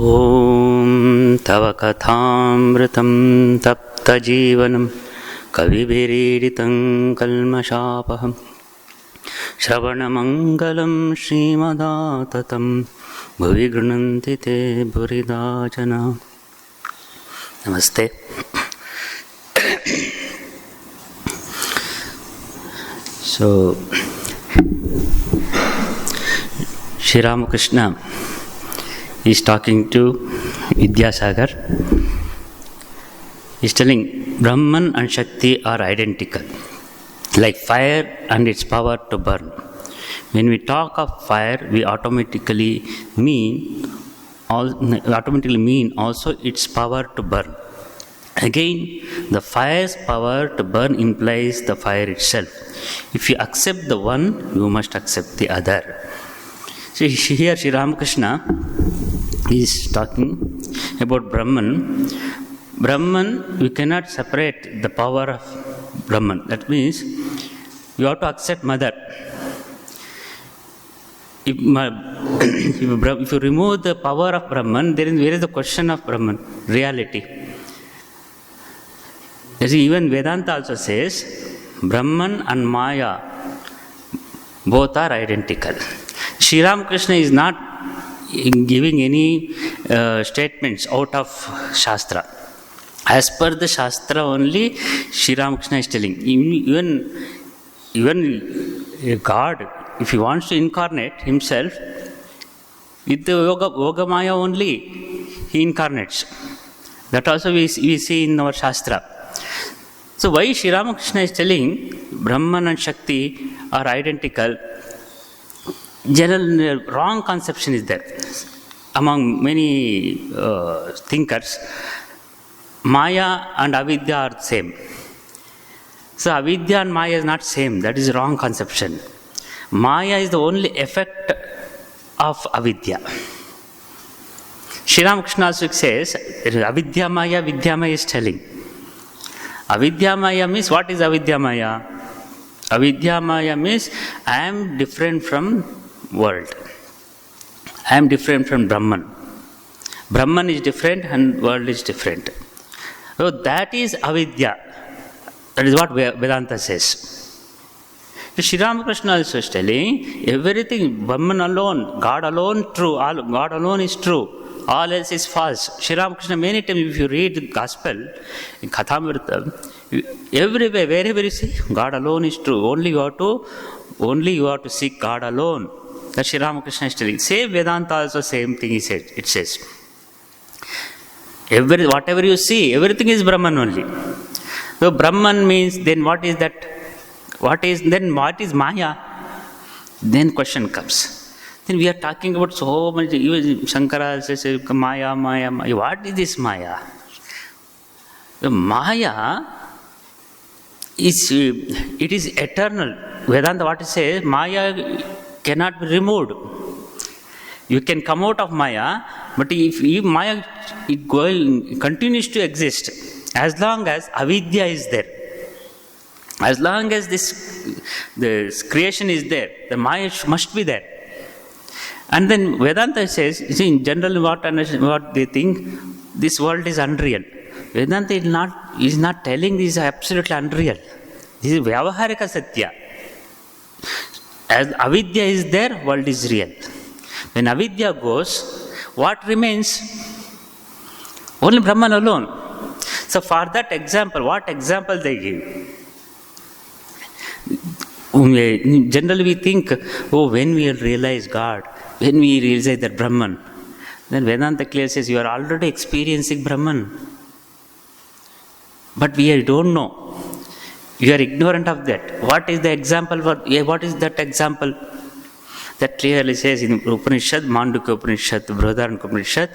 Om Tava Kathamritam Tapta Jeevanam Kavibiriditam Kalmashapaham Shravanamangalam Srimadaatatam Bhuvi Grunanti Te Buridajana. Namaste. So, Sri Ramakrishna is talking to Vidyasagar. He is telling Brahman and Shakti are identical, like fire and its power to burn. When we talk of fire, we automatically mean also its power to burn. Again, the fire's power to burn implies the fire itself. If you accept the one, you must accept the other. So here Sri Ramakrishna is talking about Brahman. Brahman, we cannot separate the power of Brahman. That means you have to accept mother. If you remove the power of Brahman, where is the question of Brahman? Reality. Even Vedanta also says Brahman and Maya both are identical. Sri Ramakrishna is not giving any statements out of Shastra. As per the Shastra only, Sri Ramakrishna is telling. Even God, if he wants to incarnate himself, with the Yoga Maya only, he incarnates. That also we see in our Shastra. So why Sri Ramakrishna is telling Brahman and Shakti are identical? General wrong conception is there among many thinkers. Maya and Avidya are same. So Avidya and Maya is not same. That is wrong conception. Maya is the only effect of Avidya. Sri Ramakrishna also says Avidya Maya, Vidya Maya is telling. Avidya Maya means, what is Avidya Maya? Avidya Maya means I am different from world. I am different from Brahman. Brahman is different and world is different. So that is Avidya. That is what Vedanta says. Sri Ramakrishna also is telling everything, Brahman alone, God alone true, God alone is true. All else is false. Sri Ramakrishna, many times if you read the Gospel, in Kathamrita, everywhere, wherever you see, God alone is true. Only you have to seek God alone. That Sri Ramakrishna is telling. Same Vedanta also same thing he said. It says. Whatever you see, everything is Brahman only. So Brahman means, then what is that? What is Maya? Then question comes. Then we are talking about so much, even Shankara says Maya. What is this Maya? The Maya it is eternal. Vedanta what it says, Maya cannot be removed. You can come out of Maya, but if Maya continues to exist, as long as Avidya is there, as long as this creation is there, the Maya must be there. And then Vedanta says, you see, in general what they think, this world is unreal. Vedanta is not telling this is absolutely unreal. This is Vyavaharika Satya. As Avidya is there, world is real. When Avidya goes, what remains? Only Brahman alone. So for that example, what example they give? Generally we think, when we realize God, when we realize that Brahman, then Vedanta clearly says you are already experiencing Brahman. But we don't know. You are ignorant of that. What is the example? What is that example? That clearly says in Upanishad, Mandukya Upanishad, Brihadaranyaka Upanishad,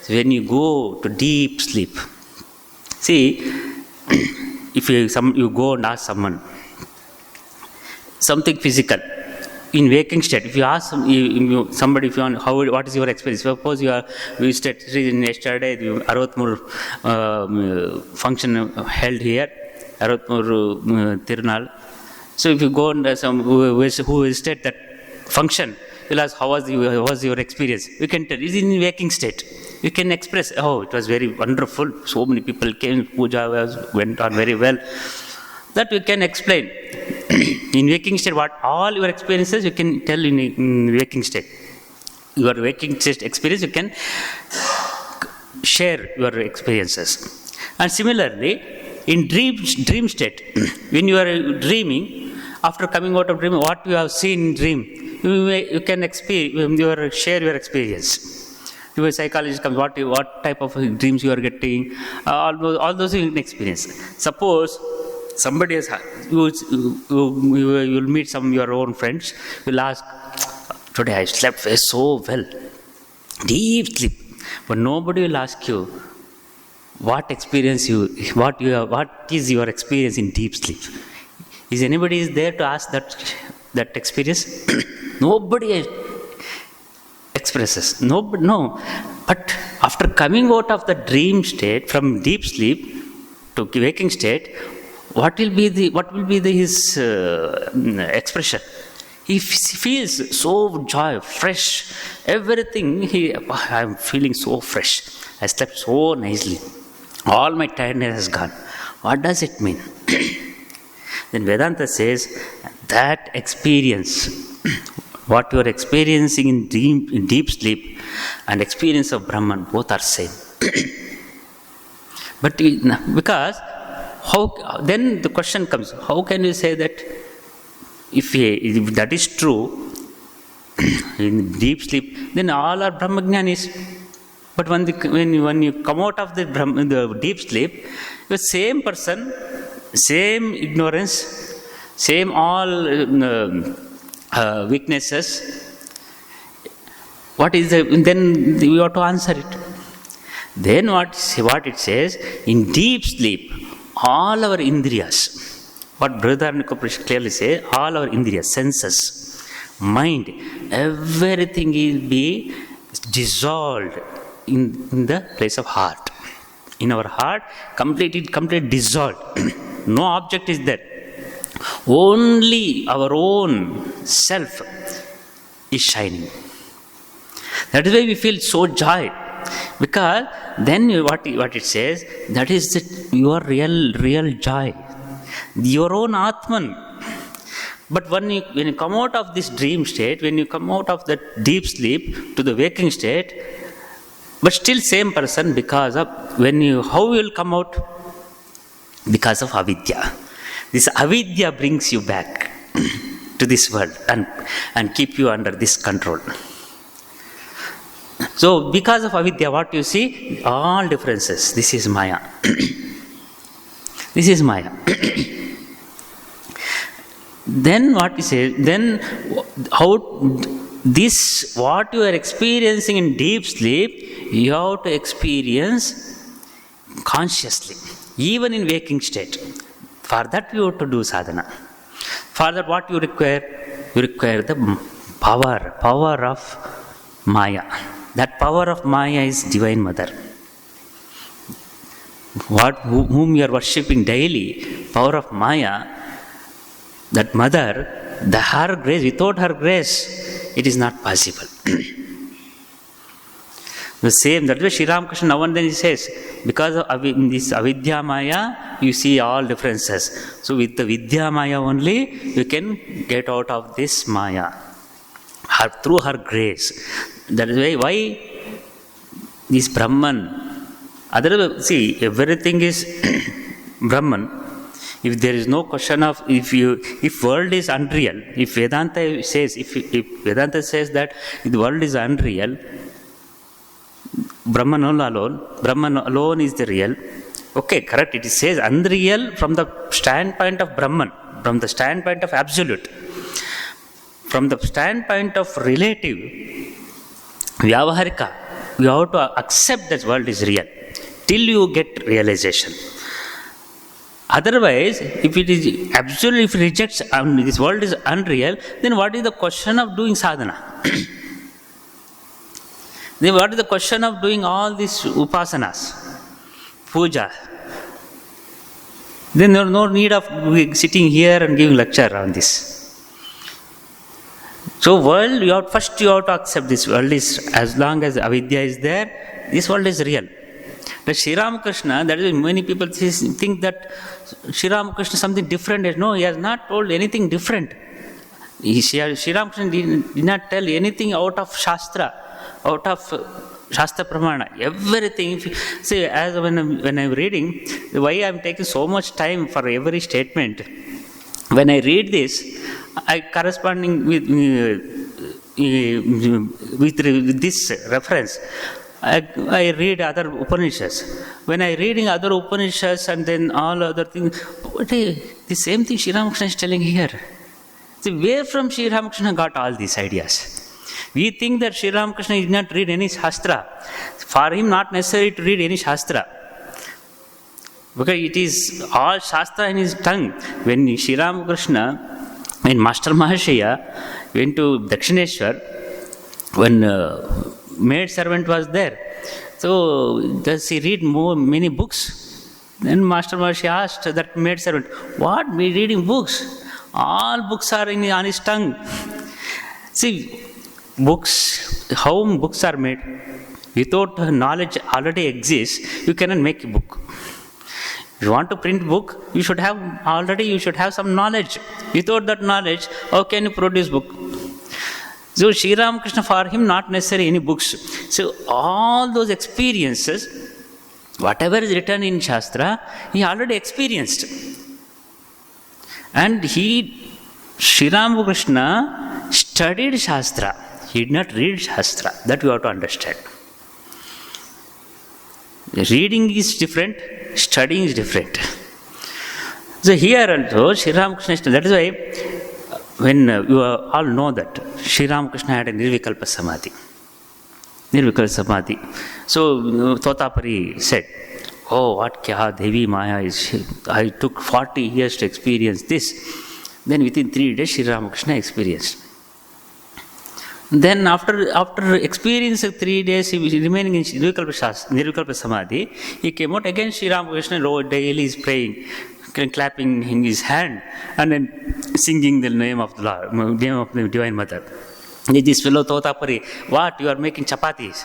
when you go to deep sleep. See, if you go and ask someone something physical, in waking state, if you ask somebody, what is your experience? Suppose you visited yesterday, the 63 function held here, 63 Tirunal. So if you go and who visited that function, you'll ask, how was your experience? We can tell, it's in waking state. You can express, oh, it was very wonderful. So many people came, puja went on very well. That you can explain. In waking state, what all your experiences you can tell in waking state. Your waking state experience, you can share your experiences. And similarly, in dream state, when you are dreaming, after coming out of dreaming, what you have seen in dream, you can share your experience. Your psychologist comes, what type of dreams you are getting, all those you can experience. Suppose somebody has, you will meet some of your own friends, you will ask, today I slept so well, deep sleep. But nobody will ask you, what is your experience in deep sleep? Is anybody there to ask that experience? Nobody expresses. No. But after coming out of the dream state, from deep sleep to waking state, what will be his expression? He feels so joy, fresh, everything. I am feeling so fresh. I slept so nicely. All my tiredness has gone. What does it mean? Then Vedanta says that experience, what you are experiencing in deep sleep and experience of Brahman, both are same. But because then the question comes, how can you say that if that is true in deep sleep, then all are Brahmajnanis? But when you come out of the deep sleep, the same person, same ignorance, same all weaknesses. Then you have to answer it. Then what it says, in deep sleep, all our indriyas, what Brother Ramakrishna clearly says, all our indriyas, senses, mind, everything will be dissolved in the place of heart. In our heart, completely dissolved. No object is there. Only our own self is shining. That is why we feel so joy. Because then what it says, that is your real joy. Your own Atman. But when you come out of this dream state, when you come out of that deep sleep to the waking state, but still same person, because of how you will come out? Because of avidya. This avidya brings you back to this world and keep you under this control. So because of avidya, what you see? All differences. This is Maya. This is Maya. Then what he says, then how this, what you are experiencing in deep sleep, you have to experience consciously, even in waking state. For that you have to do sadhana. For that what you require? You require the power of Maya. That power of Maya is Divine Mother. Whom you are worshipping daily, power of Maya, that Mother, her grace, without her grace, it is not possible. The same, that way Sri Ramakrishna now and then he says, because of this avidya Maya, you see all differences. So with the vidya Maya only, you can get out of this Maya. Through her grace. That is why this Brahman, see, everything is Brahman. If there is no question of, if world is unreal, if Vedanta says that the world is unreal, Brahman alone is the real. Okay, correct. It says unreal from the standpoint of Brahman, from the standpoint of absolute. From the standpoint of relative, Vyavaharika, you have to accept that world is real till you get realization. Otherwise, if it is absolute, if it rejects this world is unreal, then what is the question of doing sadhana? Then what is the question of doing all these upasanas, puja? Then there is no need of sitting here and giving lecture on this. So world, you have to accept this world is, as long as avidya is there, this world is real. But Sri Ramakrishna, that is many people think that Sri Ramakrishna is something different. No, he has not told anything different. Sri Ramakrishna did not tell anything out of Shastra, out of Shastra Pramana. Everything. See, as when I'm reading, why I'm taking so much time for every statement. When I read this, I corresponding with this reference, I read other Upanishads. When I reading other Upanishads and then all other things, the same thing Sri Ramakrishna is telling here. See, where from Sri Ramakrishna got all these ideas? We think that Sri Ramakrishna did not read any Shastra. For him, not necessary to read any Shastra. Because it is all Shastra in his tongue. When Sri Ramakrishna, when Master Mahashaya went to Dakshineshwar, when maid servant was there, so does he read many books? Then Master Mahashaya asked that maid servant, what, me reading books? All books are on his tongue. See, books, how books are made? Without knowledge already exists, you cannot make a book. If you want to print book, you should have some knowledge. Without that knowledge, how can you produce book? So Sri Ramakrishna, for him, not necessary any books. So all those experiences, whatever is written in Shastra, he already experienced. And Sri Ramakrishna studied Shastra. He did not read Shastra. That you have to understand. Reading is different, studying is different. So here also, Sri Ramakrishna, that is why, when you all know that Sri Ramakrishna had a Nirvikalpa Samadhi. Nirvikalpa Samadhi. So Totapari said, oh, what kya Devi Maya is. I took 40 years to experience this. Then within 3 days, Sri Ramakrishna experienced. Then after experiencing 3 days, he was remaining in Nirvikalpa Samadhi, he came out again. Sri Ramakrishna daily is praying, clapping in his hand, and then singing the name of the Lord, name of the Divine Mother. This fellow Totapari, what, you are making chapatis?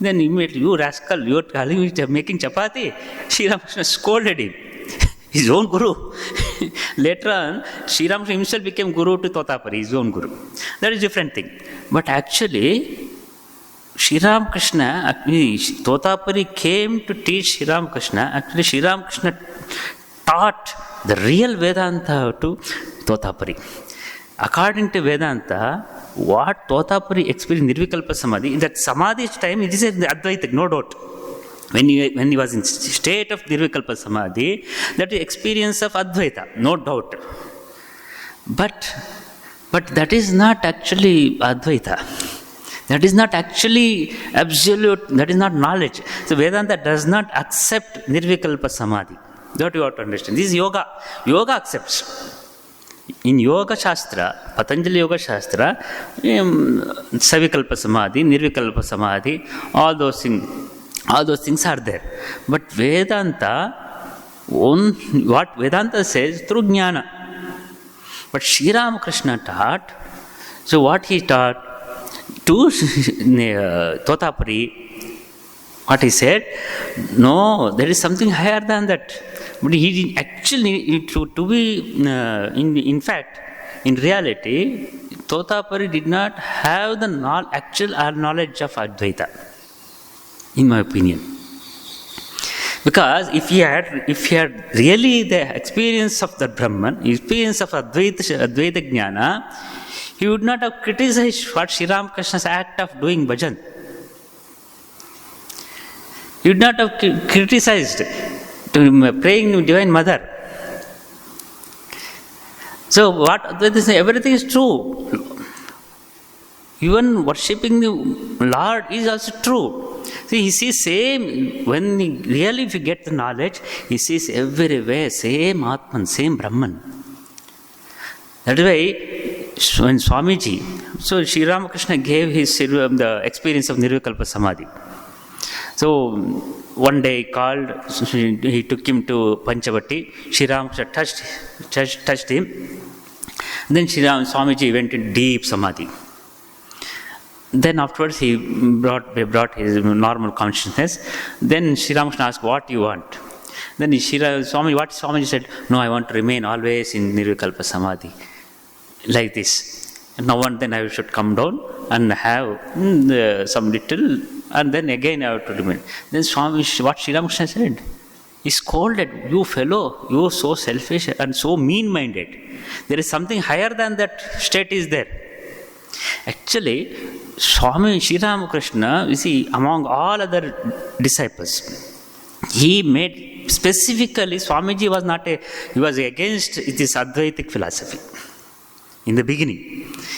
Then immediately, you rascal, you are calling me making chapati? Sri Ramakrishna scolded him. His own guru. Later on, Sri Ramakrishna himself became guru to Totapari, his own guru. That is a different thing. But actually, Sri Ramakrishna, Totapari came to teach Sri Ramakrishna. Actually, Sri Ramakrishna taught the real Vedanta to Totapari. According to Vedanta, what Totapari experienced Nirvikalpa Samadhi, in that Samadhi time, it is Advaita, no doubt. When he was in state of Nirvikalpa Samadhi, that is experience of Advaita, no doubt. But that is not actually Advaita. That is not actually absolute, that is not knowledge. So Vedanta does not accept Nirvikalpa Samadhi. That you have to understand. This is yoga. Yoga accepts. In Yoga Shastra, Patanjali Yoga Shastra, Savikalpa Samadhi, Nirvikalpa Samadhi, all those things are there. But Vedanta, what Vedanta says through Jnana. But Sri Ramakrishna taught, so what he taught to Totapari, what he said, no, there is something higher than that. But he actually, to be, in fact, in reality, Totapari did not have the actual knowledge of Advaita, in my opinion. Because if he had really the experience of the Brahman, experience of Advaita Jnana, he would not have criticized what Sri Ramakrishna's act of doing bhajan. He would not have criticized praying to Divine Mother. So everything is true. Even worshipping the Lord is also true. See, he sees same, if you get the knowledge, he sees everywhere same Atman, same Brahman. That is why when Swamiji, so Sri Ramakrishna gave his the experience of Nirvikalpa Samadhi. So one day he called, he took him to Panchavati. Sri Ramakrishna touched him. Then Swamiji went in deep Samadhi. Then afterwards he brought his normal consciousness. Then Sri Ramakrishna asked, what do you want? Then Swami said, no, I want to remain always in Nirvikalpa Samadhi. Like this. Now and then I should come down and have some little, and then again I have to remain. Then Swami, what Sri Ramakrishna said, he scolded, you fellow, you are so selfish and so mean-minded. There is something higher than that state is there. Actually, Swami Sri Ramakrishna, you see, among all other disciples, he made specifically, Swamiji was he was against this Advaitic philosophy. In the beginning,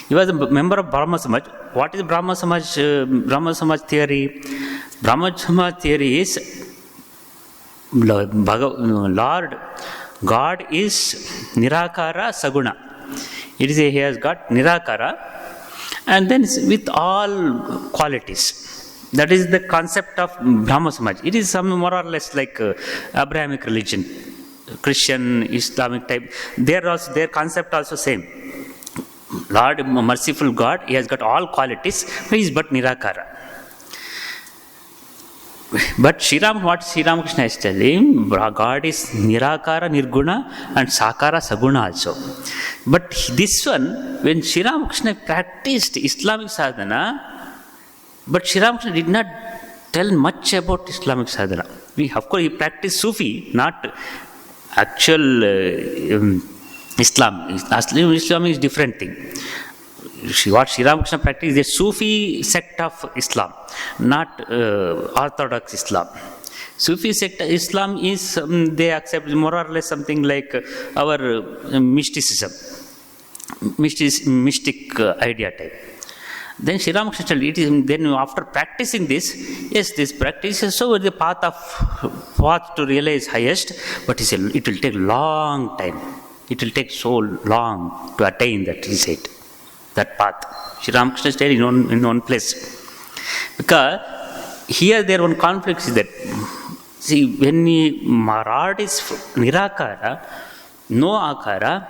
he was a member of Brahma Samaj. What is Brahma Samaj theory? Brahma Samaj theory is Lord God is Nirakara Saguna. It is he has got Nirakara and then with all qualities. That is the concept of Brahma Samaj. It is some more or less like Abrahamic religion, Christian, Islamic type. Their concept also same. Lord, merciful God, he has got all qualities, but he is but Nirakara. But what Sri Ramakrishna is telling, God is Nirakara, Nirguna and Sakara, Saguna also. But this one, when Sri Ramakrishna practiced Islamic sadhana, but Sri Ramakrishna did not tell much about Islamic sadhana. Of course, he practiced Sufi, not actual Islam. Islam is different thing. What Sri Ramakrishna practiced is a Sufi sect of Islam, not Orthodox Islam. Sufi sect of Islam is, they accept more or less something like our mysticism, mystic idea type. Then Sri Ramakrishna, then after practicing this, yes, this practice is so the path to realize highest, but it will take long time. It will take so long to attain that, he said, that path. Sri Ramakrishna stayed in one place. Because here there one conflict is that, see, when Marad is Nirakara, no Akara,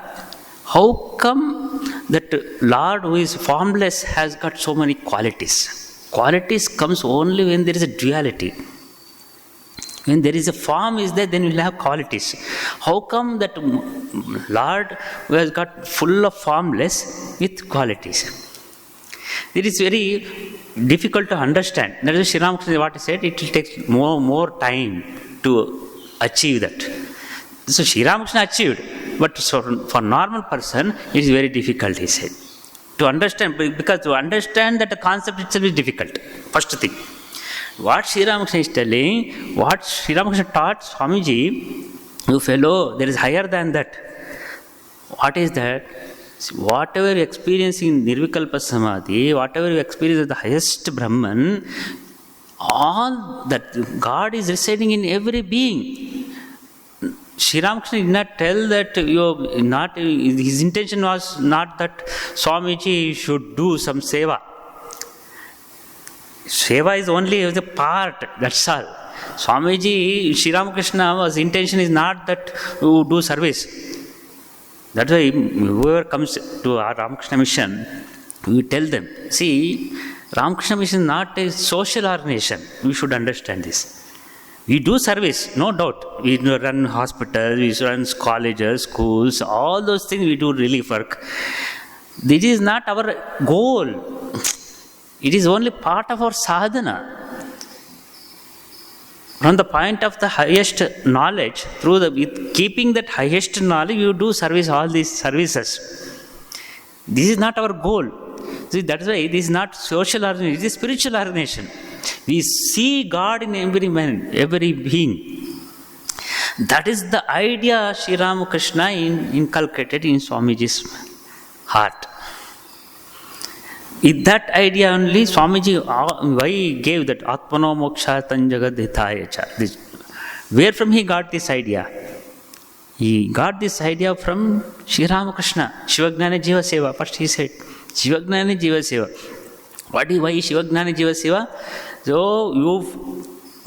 how come that Lord who is formless has got so many qualities? Qualities comes only when there is a duality. When there is a form is there, then you will have qualities. How come that Lord who has got full of formless with qualities? It is very difficult to understand. That is Sri Ramakrishna, what he said, it will take more time to achieve that. So Sri Ramakrishna achieved, but for normal person, it is very difficult, he said. To understand, because to understand that the concept itself is difficult. First thing. What Sri Ramakrishna is telling, what Sri Ramakrishna taught Swamiji, you fellow, there is higher than that. What is that? Whatever you experience in Nirvikalpa Samadhi, whatever you experience as the highest Brahman, all that God is residing in every being. Sri Ramakrishna did not tell that his intention was not that Swamiji should do some seva. Seva is only a part, that's all. Swamiji, Sri Ramakrishna's intention is not that you do service. That's why whoever comes to our Ramakrishna mission, we tell them, see, Ramakrishna mission is not a social organization. We should understand this. We do service, no doubt. We run hospitals, we run colleges, schools, all those things we do relief work. This is not our goal. It is only part of our sadhana. From the point of the highest knowledge, with keeping that highest knowledge, you do service, all these services. This is not our goal. See, that's why this is not social organization, it is spiritual organization. We see God in every man, every being. That is the idea Sri Ramakrishna inculcated in Swamiji's heart. With that idea only, Swamiji why gave that Atmano Moksha Tanjagadhitaya cha. Where from he got this idea? He got this idea from Sri Ramakrishna, Shivagnani Jiva Seva. First he said, Shivagnani Jiva Seva. Why Shivagnani Jiva Seva? So you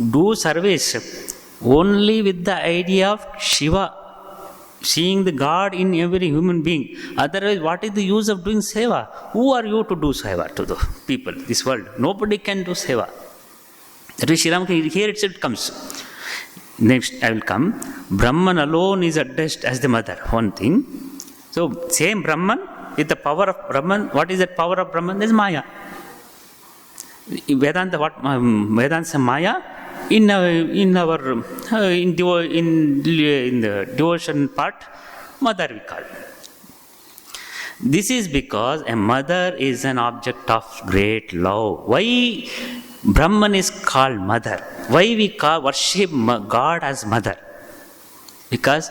do service only with the idea of Shiva seeing the God in every human being. Otherwise, what is the use of doing seva? Who are you to do seva to the people, this world? Nobody can do seva. That is Sri Ramakrishna, here itself comes. Next, I will come. Brahman alone is addressed as the mother. One thing. So, same Brahman with the power of Brahman. What is that power of Brahman? That is Maya. Vedanta, what Vedanta Maya in the devotion part, mother we call. This is because a mother is an object of great love. Why Brahman is called mother? Why we worship God as mother? Because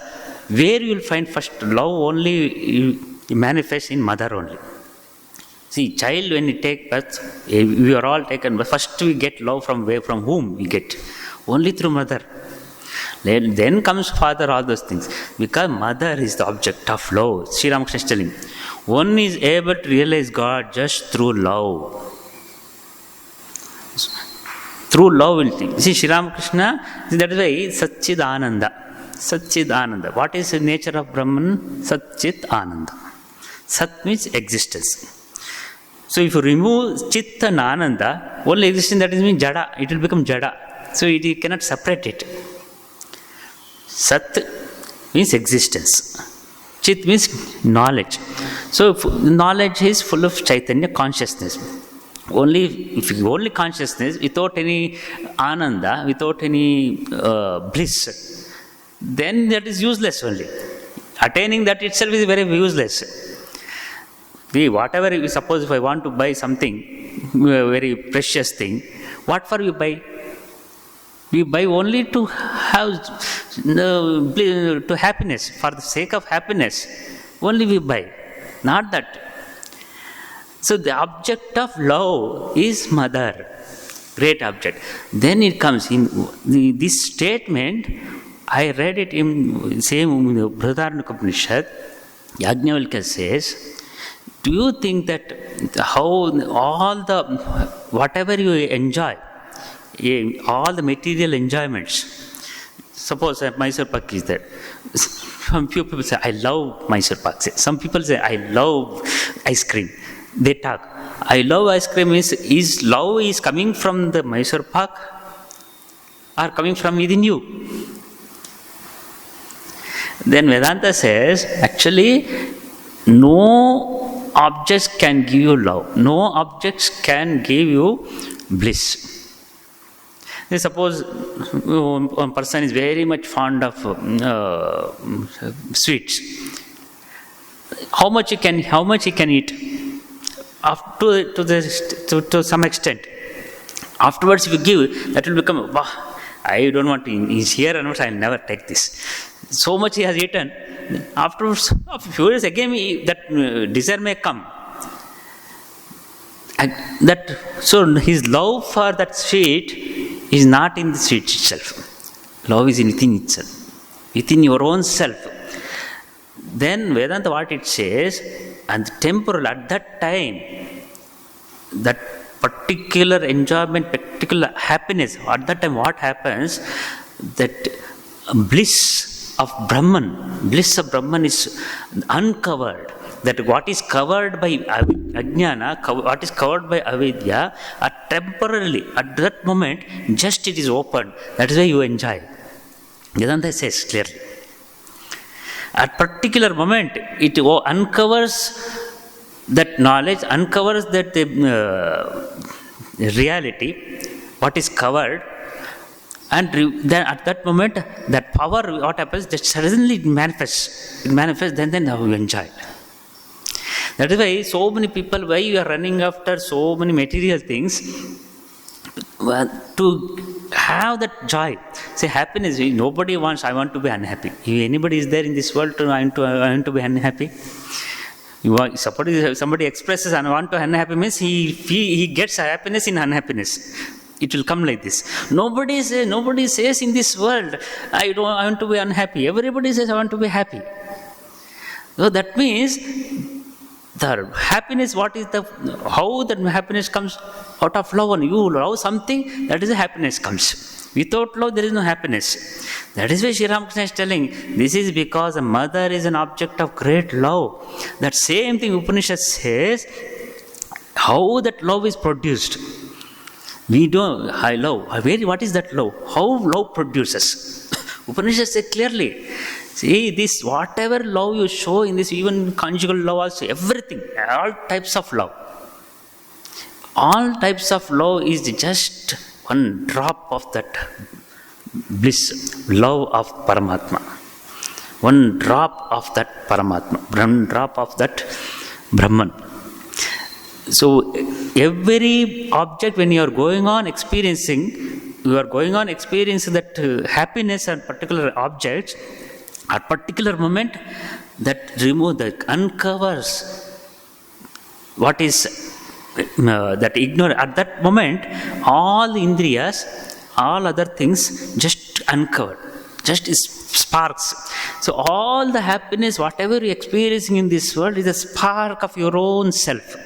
where you will find first love only manifests in mother only. See, child when he take birth, we are all taken, but first we get love from where, from whom we get? Only through mother. Then comes father, all those things. Because mother is the object of love. Sri Ramakrishna is telling, one is able to realize God just through love. Through love will think. See, Sri Ramakrishna, that is why Satchidananda. Satchidananda. What is the nature of Brahman? Satchidananda. Sat means existence. So if you remove Chit and Ananda, only existence, that is means Jada. It will become Jada. So you cannot separate it. Sat means existence. Chit means knowledge. So knowledge is full of Chaitanya consciousness. If you only consciousness without any Ananda, without any bliss, then that is useless only. Attaining that itself is very useless. Whatever, suppose if I want to buy something, very precious thing, what for we buy? We buy only to have to happiness, for the sake of happiness. Only we buy, not that. So the object of love is mother, great object. Then it comes in this statement. I read it in same Brihadaranyaka Upanishad. Yajnavalkya says, do you think that how all the, whatever you enjoy, all the material enjoyments, suppose Mysore Pak is there. Some people say, I love Mysore Pak. Some people say, I love ice cream. They talk. I love ice cream is love is coming from the Mysore Pak or coming from within you? Then Vedanta says, actually, no objects can give you love. No objects can give you bliss. Suppose one person is very much fond of sweets. How much he can eat? Up to some extent. Afterwards, if you give, that will become, I don't want to. He's here, and I will never take this. So much he has eaten. Afterwards, a few years again, that desire may come. So his love for that sweet is not in the sweet itself. Love is within itself, within your own self. Then Vedanta, what it says, and temporal, at that time, that particular enjoyment, particular happiness, at that time what happens, that bliss of Brahman is uncovered. That what is covered by Ajnana, what is covered by Avidya, temporarily, at that moment, just it is open. That is why you enjoy. Vedanta says clearly. At particular moment, it uncovers that knowledge, uncovers that reality, what is covered, and then at that moment, that power, what happens, that suddenly it manifests. It manifests, then you enjoy it. That is why so many people, why you are running after so many material things, to have that joy. Say happiness, nobody wants, I want to be unhappy. If anybody is there in this world, I want to be unhappy. Suppose somebody expresses, I want to be unhappy, means he gets happiness in unhappiness. It will come like this. Nobody says in this world, I want to be unhappy. Everybody says, I want to be happy. So that means, the happiness, how that happiness comes? Out of love, and you love something, that is the happiness comes. Without love, there is no happiness. That is why Sri Ramakrishna is telling, this is because a mother is an object of great love. That same thing Upanishad says, how that love is produced. We don't, I love. What is that love? How love produces? Upanishad says clearly. See, this, whatever love you show in this, even conjugal love also, everything, all types of love. All types of love is just one drop of that bliss, love of Paramatma. One drop of that Paramatma, one drop of that Brahman. So, every object, when you are going on experiencing that happiness and particular objects, at particular moment, that uncovers what is that ignorant. At that moment, all the indriyas, all other things just uncovered, just sparks. So all the happiness, whatever you're experiencing in this world, is a spark of your own self.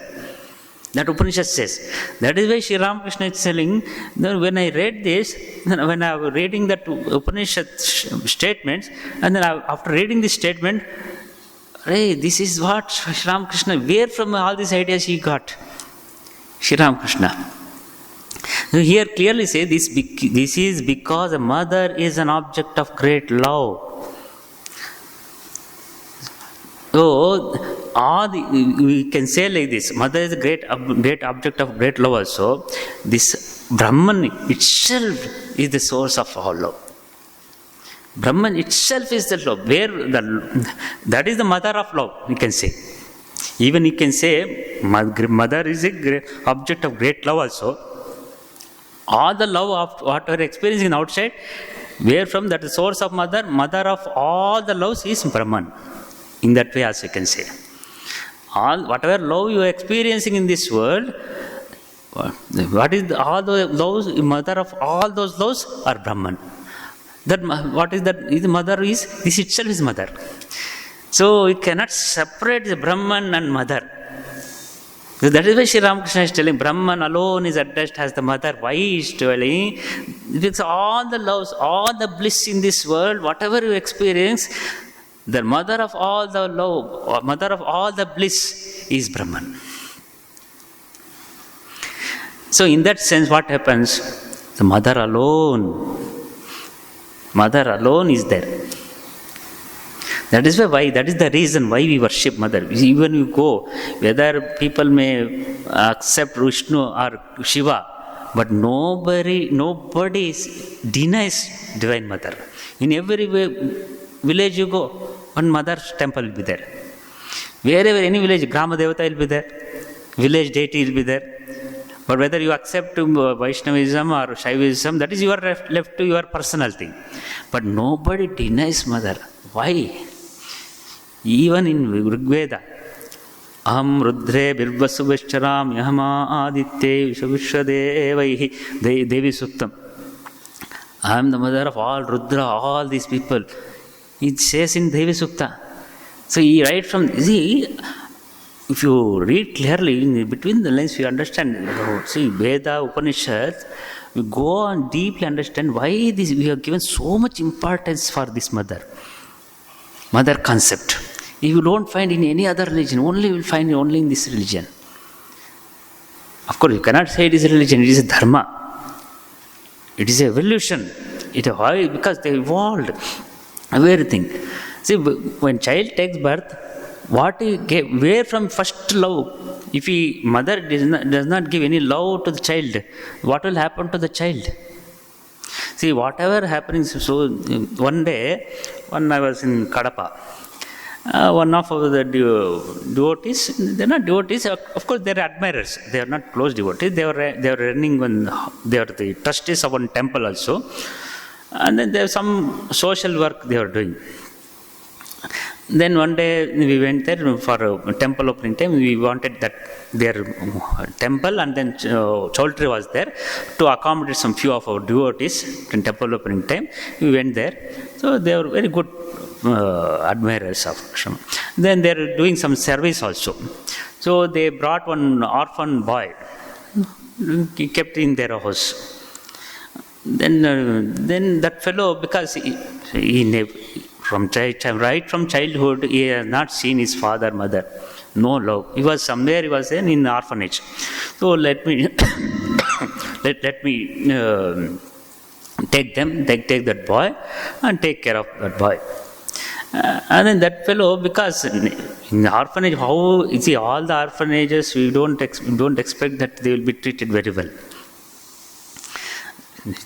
That Upanishad says. That is why Sri Ramakrishna is telling, when I read this, when I was reading that Upanishad statements, and then after reading this statement, hey, this is what Sri Ramakrishna, where from all these ideas he got? Sri Ramakrishna. So here clearly say this is because a mother is an object of great love. So, we can say like this, mother is a great object of great love also. This Brahman itself is the source of all love. Brahman itself is the love. That is the mother of love, we can say. Even you can say, mother is a great object of great love also. All the love of what we are experiencing outside, where from that source of mother of all the loves is Brahman. In that way also you can say. Whatever love you are experiencing in this world, what is all the loves, mother of all those loves are Brahman. What is that? This itself is mother. So you cannot separate the Brahman and mother. So that is why Sri Ramakrishna is telling, Brahman alone is addressed as the mother. Why he is telling? Because all the loves, all the bliss in this world, whatever you experience, the mother of all the love, or mother of all the bliss is Brahman. So in that sense, what happens? The mother alone is there. That is the reason why we worship mother. Even you go, whether people may accept Vishnu or Shiva, but nobody denies divine mother. In every village you go, one mother's temple will be there. Wherever any village, Grama Devata will be there, village deity will be there. But whether you accept Vaishnavism or Shaivism, that is left to your personal thing. But nobody denies mother. Why? Even in Rigveda, Aham Rudre Birvasu Vishcharam Yahama Aditye Vishvadevaihi Devi Suttam. I am the mother of all Rudra, all these people. It says in Devi Sukta. So he writes from, if you read clearly, in between the lines, you understand. See, Veda, Upanishad, we go on deeply understand why we have given so much importance for this mother concept. If you don't find in any other religion, only you will find it only in this religion. Of course, you cannot say it is a religion, it is a dharma. It is a evolution. Why? Because they evolved everything. See, when child takes birth, what he gave, where from first love? If mother does not give any love to the child, what will happen to the child? See, whatever happens. So one day, when I was in Kadapa, one of the devotees, they are not devotees, of course they are admirers, they are not close devotees, they are running they are the trustees of one temple also, and then there is some social work they are doing. Then one day we went there for a temple opening time. We wanted that their temple, and then Chaudhary was there to accommodate some few of our devotees in temple opening time. We went there. So they were very good admirers of Krishna. Then they are doing some service also. So they brought one orphan boy. He kept in their house. Then that fellow, because from childhood, he has not seen his father, mother, no love. He was somewhere, he was in an orphanage. So let me let me take that boy and take care of that boy. And then that fellow, because in the orphanage, how you see all the orphanages, we don't expect that they will be treated very well.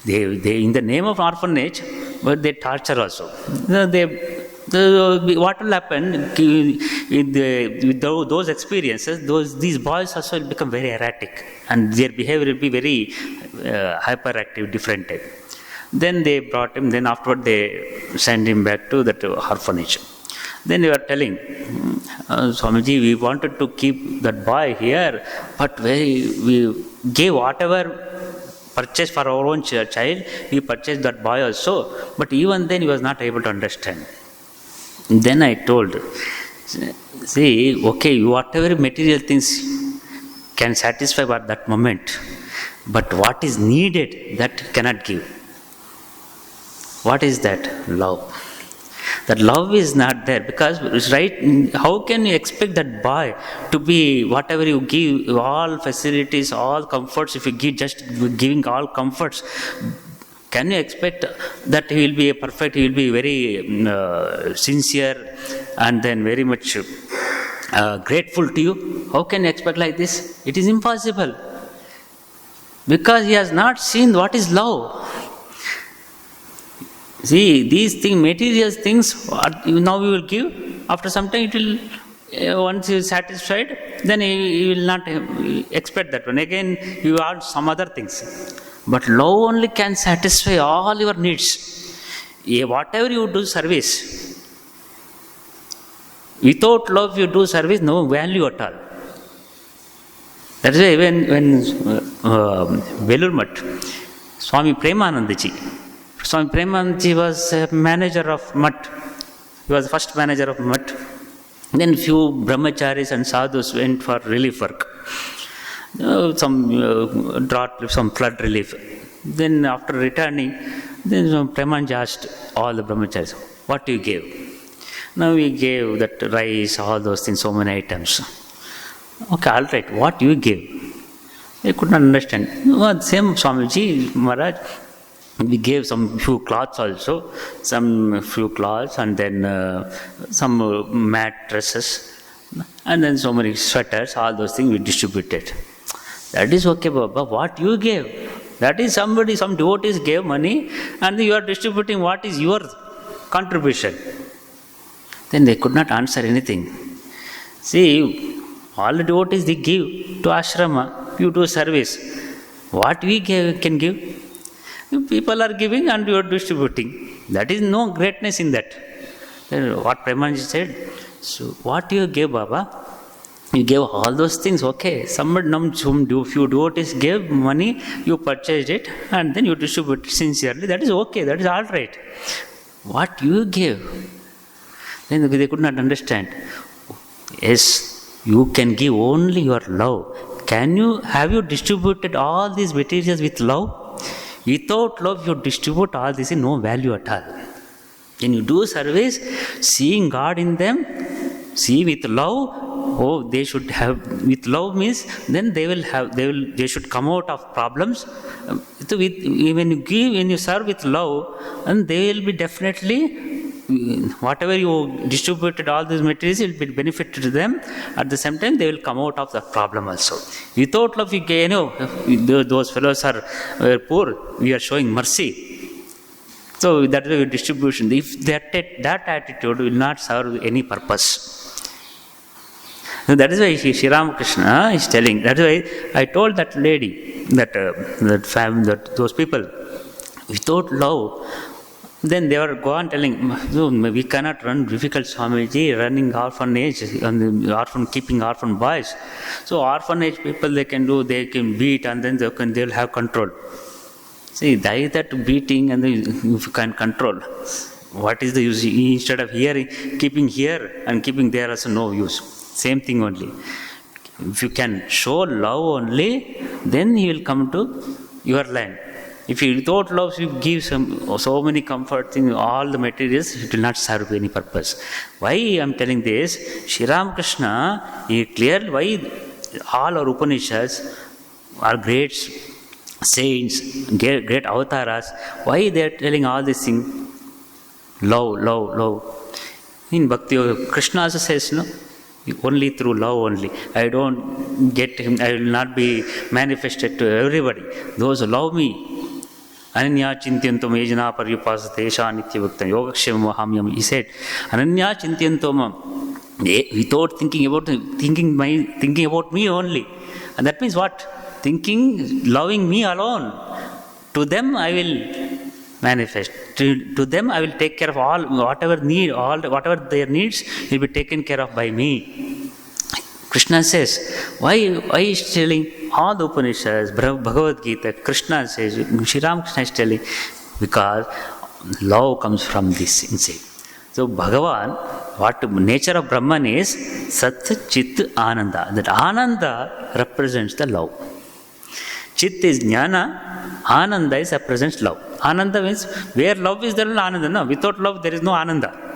They in the name of orphanage, but they torture also. What will happen with those experiences? These boys also will become very erratic, and their behavior will be very hyperactive, different type. Then they brought him. Then afterward they sent him back to that orphanage. Then they were telling, Swamiji, we wanted to keep that boy here, but we gave whatever purchase for our own child, we purchased that boy also, but even then he was not able to understand. Then I told, see, okay, whatever material things can satisfy at that moment, but what is needed, that cannot give. What is that? Love. That love is not there, because right, how can you expect that boy to be whatever you give, all facilities, all comforts, if you give just giving all comforts, can you expect that he will be a perfect, he will be very sincere and then very much grateful to you? How can you expect like this? It is impossible, because he has not seen what is love. See, these things, material things, now we will give. After some time, it will, once he is satisfied, then he will not expect that one. Again, you want some other things. But love only can satisfy all your needs. Whatever you do service, without love you do service, no value at all. That is why when Belur Math, Swami Premanandaji was a manager of Math. He was the first manager of Math. Then few brahmacharis and sadhus went for relief work. Some drought, some flood relief. Then after returning, then Premanandaji asked all the brahmacharis, what you gave? Now we gave that rice, all those things, so many items. Okay, all right, what you gave? They could not understand. Same Swamiji, Maharaj, we gave some few cloths also, and then some mattresses, and then so many sweaters, all those things we distributed. That is okay, Baba. What you gave? That is some devotees gave money, and you are distributing what is your contribution. Then they could not answer anything. See, all the devotees they give to ashrama, you do service. What we can give? People are giving and you are distributing. That is no greatness in that. What Premanji said, so what you gave, Baba? You gave all those things, okay. Some few devotees gave money, you purchased it, and then you distributed sincerely. That is okay, that is all right. What you gave? Then they could not understand. Yes, you can give only your love. Have you distributed all these materials with love? Without love, you distribute all this in no value at all. When you do service, seeing God in them, see with love, they should have, with love means, then they should come out of problems. When you serve with love, and they will be definitely, whatever you distributed all these materials, it will be benefit to them. At the same time, they will come out of the problem also. Without love, those fellows are poor, we are showing mercy. So that is a distribution. If that attitude will not serve any purpose. So that is why Sri Ramakrishna is telling. That is why I told that lady, that family, those people, without love, then they were go on telling, we cannot run difficult Swamiji, running orphanage, and keeping orphan boys. So orphanage people they can beat, and then they will have control. See, that beating, and if you can control, what is the use? Instead of keeping here and keeping there, also no use. Same thing only. If you can show love only, then he will come to your land. If you without love, you give so many comfort things, all the materials, it will not serve any purpose. Why I am telling this? Sri Ramakrishna, he clearly why all our Upanishads are great saints, great avataras. Why they are telling all these things? Love, love, love. In Bhakti Yoga, Krishna also says, no, only through love only. I don't get him, I will not be manifested to everybody. Those who love me, Ananya chintyantom ejana paryupasate esha nitya bhaktam yogakshema mahamyam. He said, Ananya chintyantom, without thinking about me only. And that means what? Loving me alone. To them I will manifest. To them I will take care of all, whatever their needs will be taken care of by me. Krishna says, why is telling all the Upanishads, Bhagavad Gita, Krishna says, Sri Ramakrishna is telling, because love comes from this inside. So Bhagavan, what nature of Brahman is, Sat, Chit, Ananda. That Ananda represents the love. Chit is Jnana, Ananda is represents love. Ananda means where love is, there is Ananda. No, without love there is no Ananda.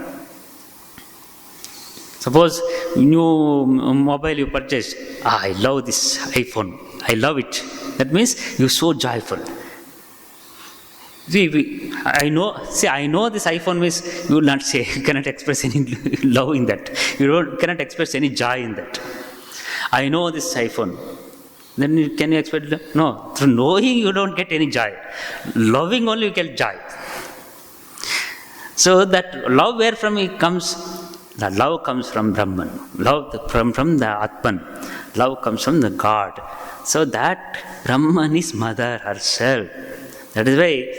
Suppose new mobile you purchase, I love this iPhone, I love it. That means you are so joyful. I know this iPhone means you will not say, you cannot express any love in that. You cannot express any joy in that. I know this iPhone. Then can you expect? No. Through knowing you don't get any joy. Loving only you get joy. So that love where from it comes? The love comes from Brahman. Love from the Atman. Love comes from the God. So that Brahman is Mother herself. That is why,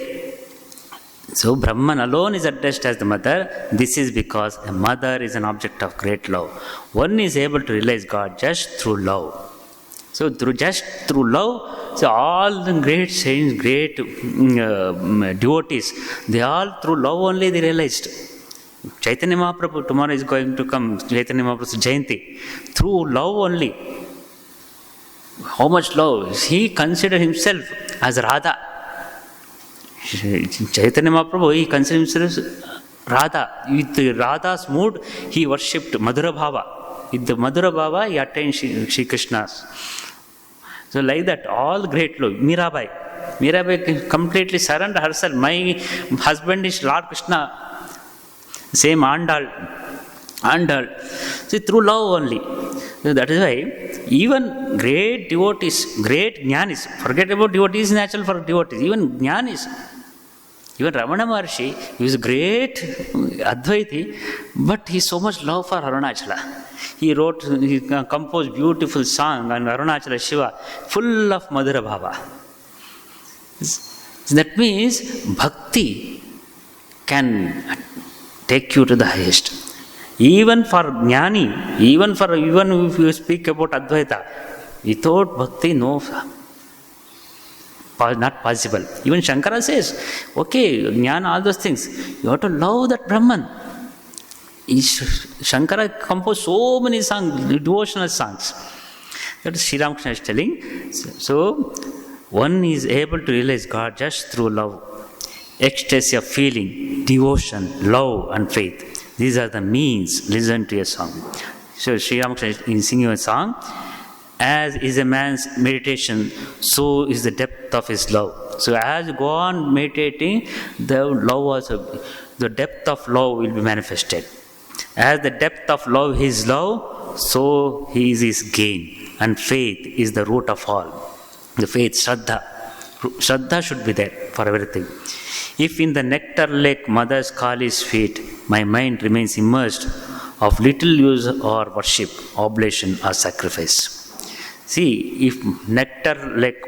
so Brahman alone is addressed as the Mother. This is because a mother is an object of great love. One is able to realize God just through love. So through love, so all the great saints, great devotees, they all through love only they realized. Chaitanya Mahaprabhu tomorrow is going to come, Chaitanya Mahaprabhu's Jayanti. Through love only. How much love? He considered himself as Radha. Chaitanya Mahaprabhu, he considered himself Radha. With Radha's mood, he worshipped Madhura Bhava. With the Madhura Bhava, he attained Shri Krishna's. So like that, all great love. Mirabai completely surrendered herself. My husband is Lord Krishna. Same Andal. See, through love only. So that is why even great devotees, great jnanis, forget about devotees, natural for devotees, even jnanis, even Ramana Maharshi, he was a great Advaiti, but he so much love for Arunachala. He composed beautiful song on Arunachala Shiva, full of Madhura Bhava. That means bhakti can take you to the highest. Even for jnani, even if you speak about Advaita, without bhakti, no, not possible. Even Shankara says, okay, jnana, all those things, you have to love that Brahman. Shankara composed so many songs, devotional songs. That is Sri Ramakrishna is telling. So, one is able to realize God just through love, ecstasy of feeling, devotion, love and faith. These are the means. Listen to a song. So Sri Ramakrishna is singing a song. As is a man's meditation, so is the depth of his love. So as you go on meditating, the depth of love will be manifested. As the depth of love is love, so is his gain. And faith is the root of all. The faith, Shraddha. Shraddha should be there for everything. If in the nectar lake mother's call is feet, my mind remains immersed of little use or worship, oblation or sacrifice. See, if nectar lake,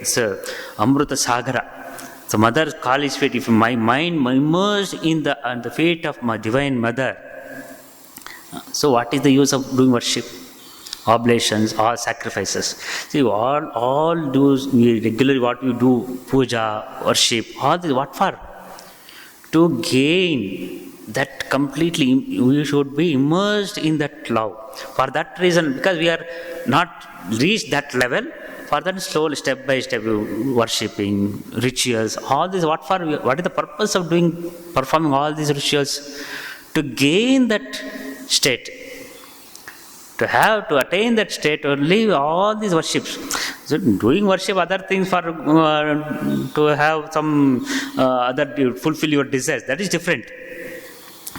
so Amrita Sagara, so mother's call is feet, if my mind immersed in the feet of my divine mother, so what is the use of doing worship? Oblations or sacrifices. See, all those regularly what you do, puja, worship, all this, what for? To gain that completely, we should be immersed in that love. For that reason, because we are not reached that level, for that slowly, step by step, worshipping, rituals, all this, what is the purpose of performing all these rituals? To gain that state. To attain that state only, all these worships. So doing worship, other things for to have some fulfill your desires, that is different.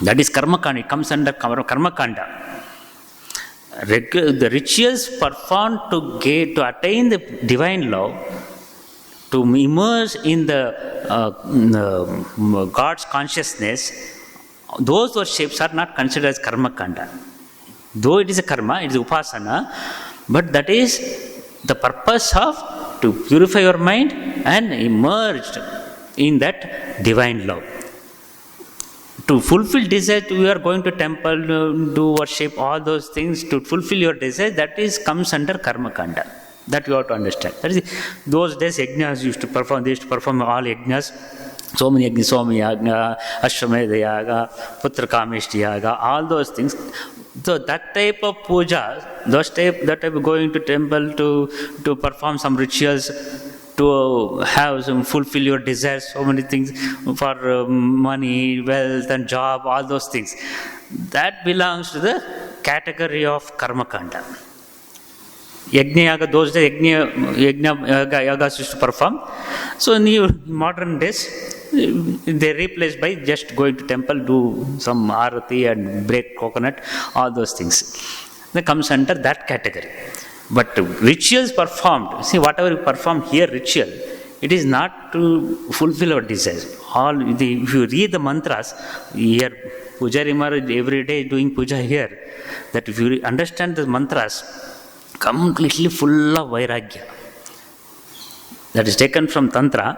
That is karma kanda. It comes under karma kanda. The rituals performed to attain the divine love, to immerse in the God's consciousness, those worships are not considered as karma kanda. Though it is a karma, it is upasana, but that is the purpose of to purify your mind and immersed in that divine love. To fulfill desire, you are going to temple, do worship, all those things, to fulfill your desire, that comes under karma kanda. That you have to understand. That is, those days yajnas used to perform, they used to perform all yajnas. So many yajnas, Swami yajna, Ashwamedha yaga, Putra Kameshti yaga, all those things. So that type of puja, that type of going to temple to perform some rituals, to have some fulfill your desires, so many things for money, wealth and job, all those things. That belongs to the category of karma kanda. Yajna yaga, those days yajna yagas used to perform. So in modern days, they replaced by just going to temple, do some arati and break coconut, all those things. That comes under that category. But rituals performed, see, whatever you perform here, ritual, it is not to fulfill our desires. If you read the mantras, here, Pujari Maharaj every day doing puja here, that if you understand the mantras, completely full of vairagya. That is taken from Tantra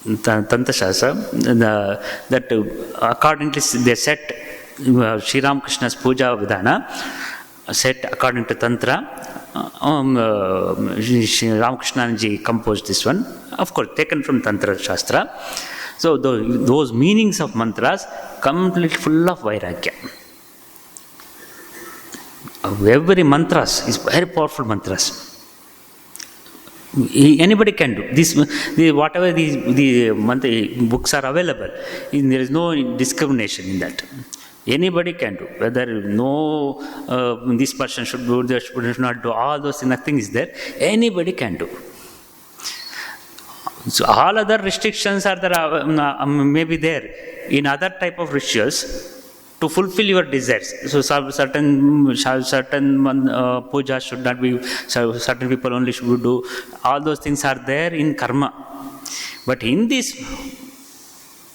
Shastra, that accordingly they set Sri Ramakrishna's puja vidhana, set according to Tantra. Sri Ramakrishna ji composed this one, of course taken from Tantra Shastra. So those meanings of mantras completely full of vairagya. Every mantras is very powerful mantras. Anybody can do this. Whatever the books are available, there is no discrimination in that. Anybody can do. Whether this person should do, this should not do, all those things, nothing is there. Anybody can do. So all other restrictions are there, maybe there in other type of rituals to fulfill your desires. So certain puja should not be, certain people only should do. All those things are there in karma. But in this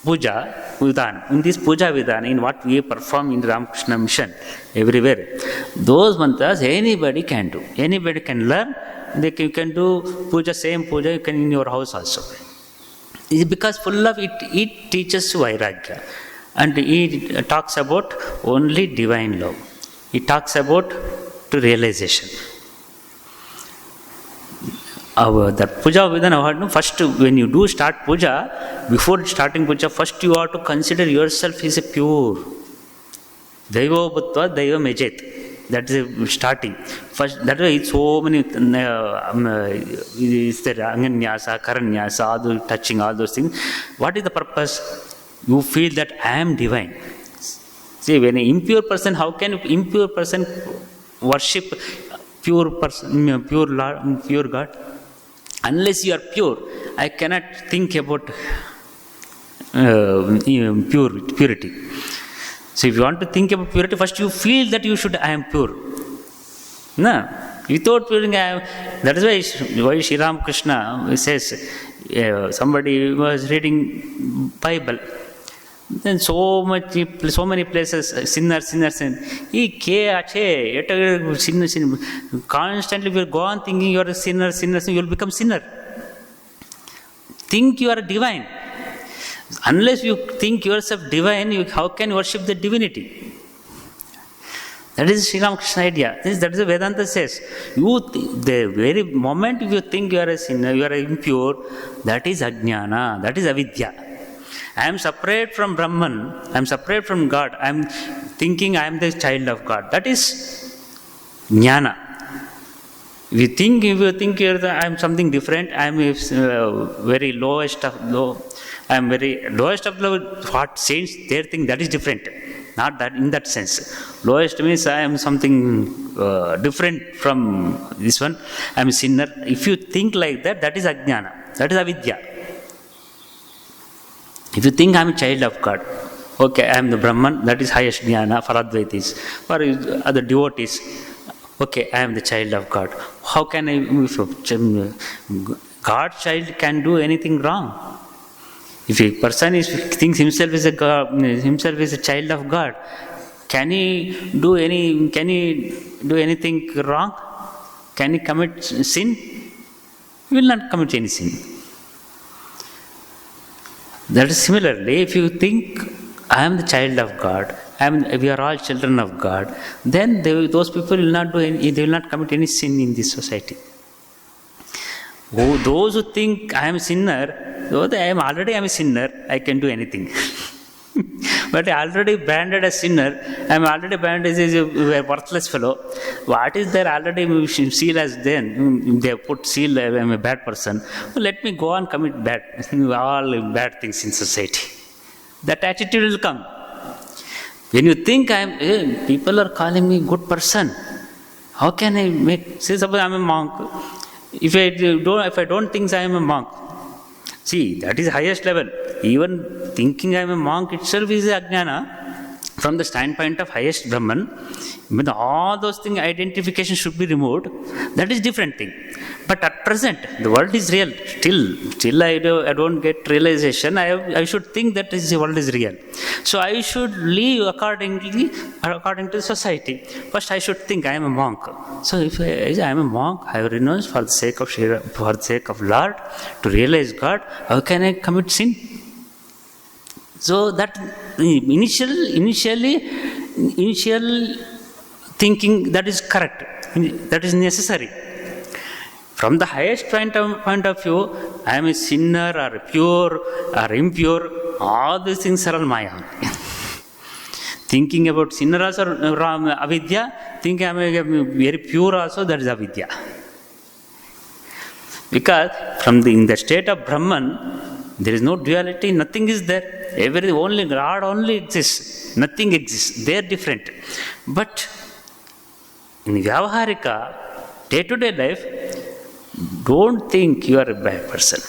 puja vidhana, in what we perform in Ramakrishna mission everywhere, those mantras anybody can do. Anybody can learn. You can do puja, same puja you can in your house also. It's because full of it teaches vairagya. And it talks about only divine love. It talks about to realization. That puja vidhana, first when you do start puja, before starting puja, first you have to consider yourself as a pure. Daiva bhutva daiva mejet. That is the starting. First, that way so many is there anganyasa, karanyasa, all those touching, all those things. What is the purpose? You feel that I am divine. See, when an impure person, how can an impure person worship pure person, pure God? Unless you are pure, I cannot think about purity. So if you want to think about purity, first you feel that I am pure. No, without feeling that is why Sri Ramakrishna says, somebody was reading Bible. Then so many places, sinner. Constantly will go on thinking you are a sinner, you will become sinner. Think you are divine. Unless you think yourself divine, how can you worship the divinity? That is Sri Ramakrishna idea. That is what Vedanta says. The very moment you think you are a sinner, you are impure, that is ajnana, that is avidya. I am separate from Brahman, I am separate from God, I am thinking I am the child of God. That is jnana. If you think I am something different, I am very lowest of low, I am very lowest of low, what saints they think that is different. Not that in that sense. Lowest means I am something different from this one. I am a sinner. If you think like that, that is ajnana. That is avidya. If you think I am a child of God, okay, I am the Brahman, that is highest jnana for Advaitis. For other devotees, okay, I am the child of God. How can I, if God's child can do anything wrong? If a person thinks himself is a God, himself is a child of God, can he do anything wrong? Can he commit sin? He will not commit any sin. That is similarly, if you think I am the child of God, we are all children of God, then those people will not they will not commit any sin in this society. Those who think I am a sinner, though I am a sinner, I can do anything. But I already branded as sinner, I am already branded as a worthless fellow. What is there already seal as then? They put seal, I am a bad person. Well, let me go and commit all bad things in society. That attitude will come. When you think people are calling me good person, how can I say suppose I am a monk? If I don't think I am a monk, see, that is highest level. Even thinking I am a monk itself is ajnana from the standpoint of highest Brahman. When all those things, identification should be removed. That is different thing. But at present, the world is real. Till I don't get realization, I should think that the world is real. So I should live according to society. First, I should think I am a monk. So if I am a monk, I have renounced for the sake of Lord to realize God. How can I commit sin? So that initial thinking, that is correct. That is necessary. From the highest point of view, I am a sinner or pure or impure. All these things are all Maya. Thinking about sinner also avidya. Thinking I am very pure also, that is avidya. Because in the state of Brahman, there is no duality, nothing is there. Only God only exists. Nothing exists. They are different. But in Vyavaharika, day-to-day life, don't think you are a bad person.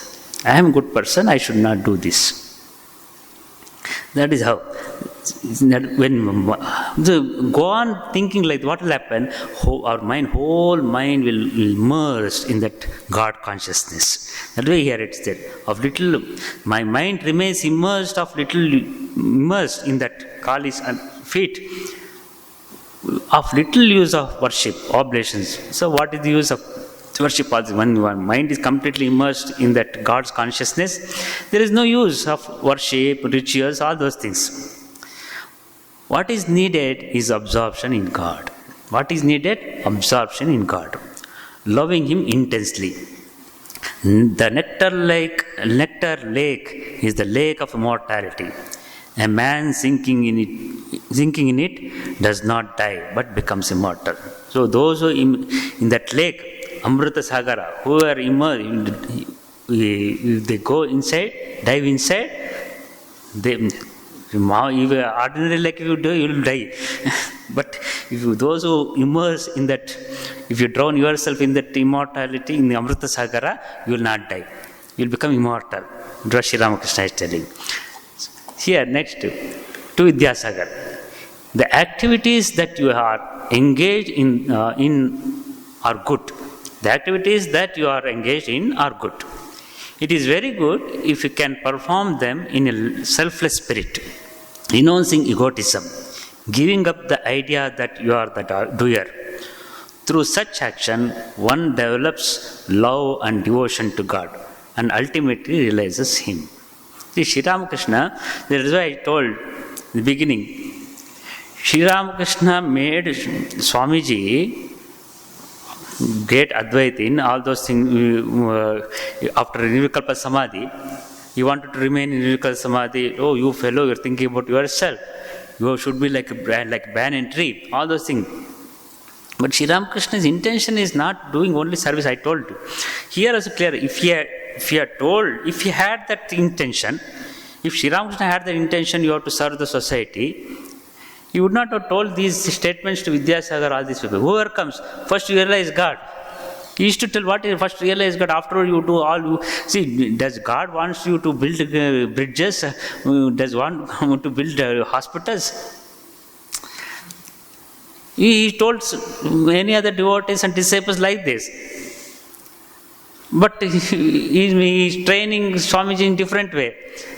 I am a good person, I should not do this. That is how. When go on thinking like what will happen, our whole mind will immerse in that God consciousness. That way here it's there. My mind remains immersed in that Kali's feet. Of little use of worship, oblations. So what is the use of worship? When your mind is completely immersed in that God's consciousness, there is no use of worship, rituals, all those things. What is needed is absorption in God. What is needed? Absorption in God. Loving Him intensely. The nectar lake is the lake of immortality. A man sinking in it does not die but becomes immortal. So those who in that lake, Amrita Sagara, who are immersed, if they go inside, dive inside, ordinary lake you will die. But those who immerse in that, if you drown yourself in that immortality, in the Amrita Sagara, you will not die. You will become immortal. That's what Sri Ramakrishna is telling. Here, next, to Vidyasagar. The activities that you are engaged in are good. The activities that you are engaged in are good. It is very good if you can perform them in a selfless spirit, renouncing egotism, giving up the idea that you are the doer. Through such action, one develops love and devotion to God and ultimately realizes Him. See, Sri Ramakrishna, that is why I told in the beginning, Sri Ramakrishna made Swamiji great Advaita in all those things after Nirvikalpa Samadhi. You wanted to remain in Nirvikala Samadhi. Oh, you fellow, you're thinking about yourself. You should be like a banyan tree. All those things. But Sri Ramakrishna's intention is not doing only service, I told you. Here is clear. If he had that intention, if Sri Ramakrishna had the intention you have to serve the society, he would not have told these statements to Vidyasagar, all these people. Whoever comes, first you realize God. He used to tell what is first realize God, after you do all you see. Does God wants you to build bridges? Does want to build hospitals? He told many other devotees and disciples like this. But he is training Swamiji in different way.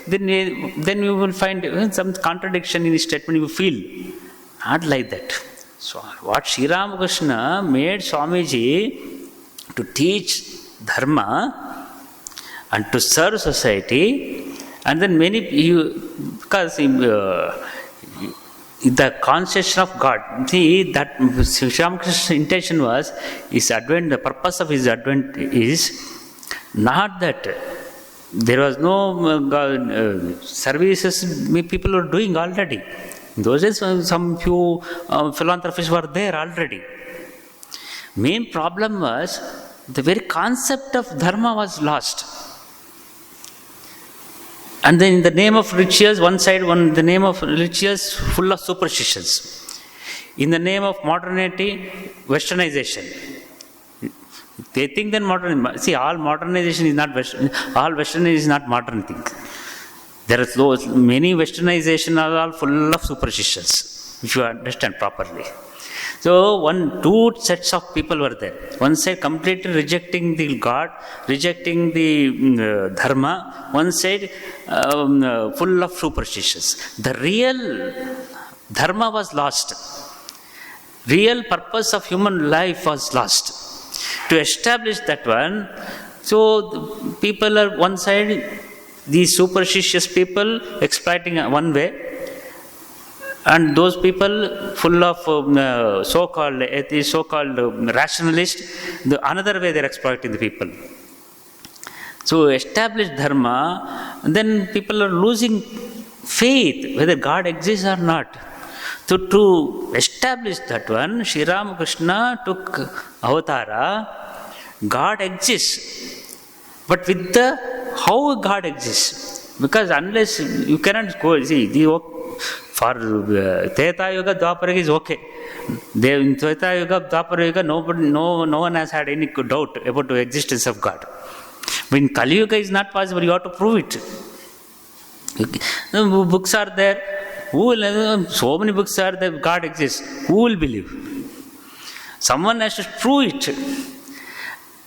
Then you will find some contradiction in his statement. You feel not like that. So what Sri Ramakrishna made Swamiji to teach dharma and to serve society, and then because the consciousness of God. See, that Sri Ramakrishna's intention was, the purpose of his advent is not that there was no services people were doing already. In those days, some few philanthropists were there already. Main problem was the very concept of dharma was lost. And then in the name of rituals, the name of rituals full of superstitions. In the name of modernity, westernization. They think that all modernization is not Western, all westernization is not modern thing. There are many westernization are all full of superstitions, if you understand properly. So two sets of people were there. One side completely rejecting the God, rejecting the dharma. One side full of superstitions. The real dharma was lost. Real purpose of human life was lost. To establish that one, so people are one side, these superstitious people exploiting one way, and those people full of so-called atheists, so-called rationalists, another way they're exploiting the people. So establish dharma, and then people are losing faith whether God exists or not. So to establish that one, Sri Ramakrishna took avatara. God exists, but with the how God exists, because unless you cannot go see for Treta Yuga, Dwapara Yuga is okay. In Treta Yuga, Dwapara Yuga, no one has had any doubt about the existence of God. But in Kali Yuga is not possible. You have to prove it. The books are there. So many books are there. God exists. Who will believe? Someone has to prove it.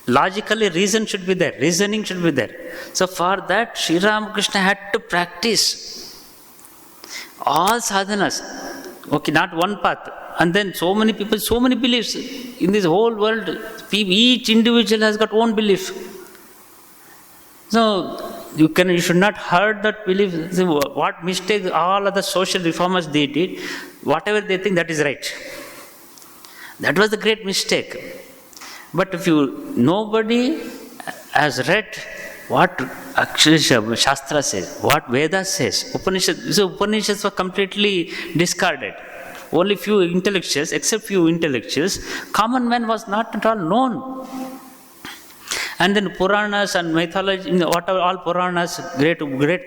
Logically, reasoning should be there. So for that, Sri Ramakrishna had to practice all sadhanas. Okay, not one path. And then so many people, so many beliefs in this whole world. Each individual has got own belief. So you should not hurt that belief. What mistake all other social reformers they did, whatever they think that is right. That was the great mistake. But if nobody has read what actually Shastra says, what Veda says, Upanishads were completely discarded. Only few intellectuals, common man was not at all known. And then Puranas and mythology, whatever all Puranas, great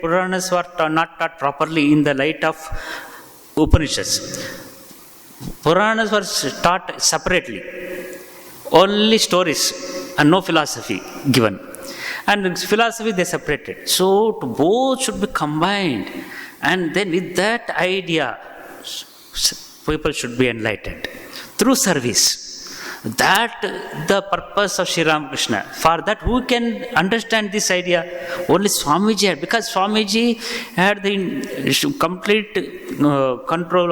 Puranas were not taught properly in the light of Upanishads. Puranas were taught separately. Only stories and no philosophy given. And philosophy they separated. So both should be combined. And then with that idea, people should be enlightened. Through service. That the purpose of Sri Ramakrishna. For that, who can understand this idea? Only Swamiji had. Because Swamiji had the complete control,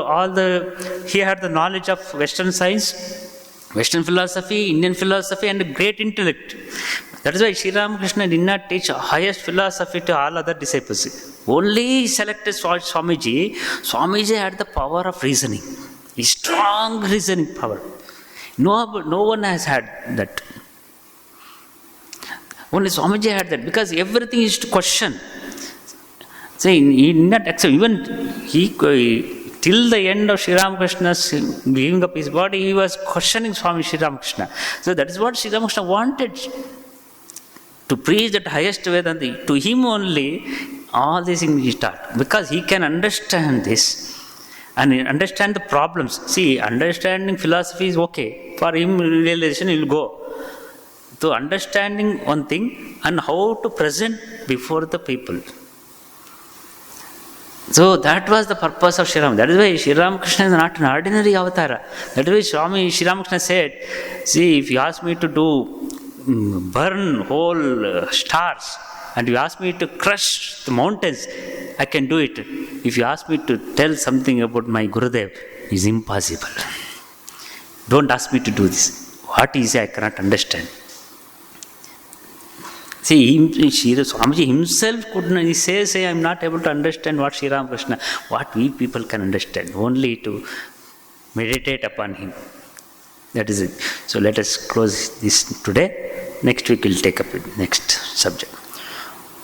he had the knowledge of Western science, Western philosophy, Indian philosophy, and great intellect. That is why Sri Ramakrishna did not teach highest philosophy to all other disciples. Only selected Swamiji. Swamiji had the power of reasoning, a strong reasoning power. No one has had that. Only Swamiji had that, because everything is to question. So he did not accept, even till the end of Sri Ramakrishna's giving up his body, he was questioning Swami Sri Ramakrishna. So that is what Sri Ramakrishna wanted, to preach that highest Vedanta. To him only all these things he taught, because he can understand this and understand the problems. See, understanding philosophy is okay. For him, realization will go. To understanding one thing and how to present before the people. So that was the purpose of Sri Ram. That is why Sri Ramakrishna is not an ordinary avatara. That is why Swami Sri Ramakrishna said, see, if you ask me to do burn whole stars, and you ask me to crush the mountains, I can do it. If you ask me to tell something about my Gurudev, it is impossible. Don't ask me to do this. What he says, I cannot understand. See, Swamiji himself could not, he says, I am not able to understand what Sri Ramakrishna, what we people can understand, only to meditate upon him. That is it. So let us close this today. Next week we will take up the next subject.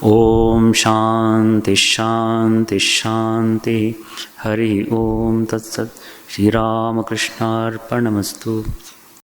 Om Shanti Shanti Shanti Hari Om Tat Sat Sri Ramakrishna Arpanamastu.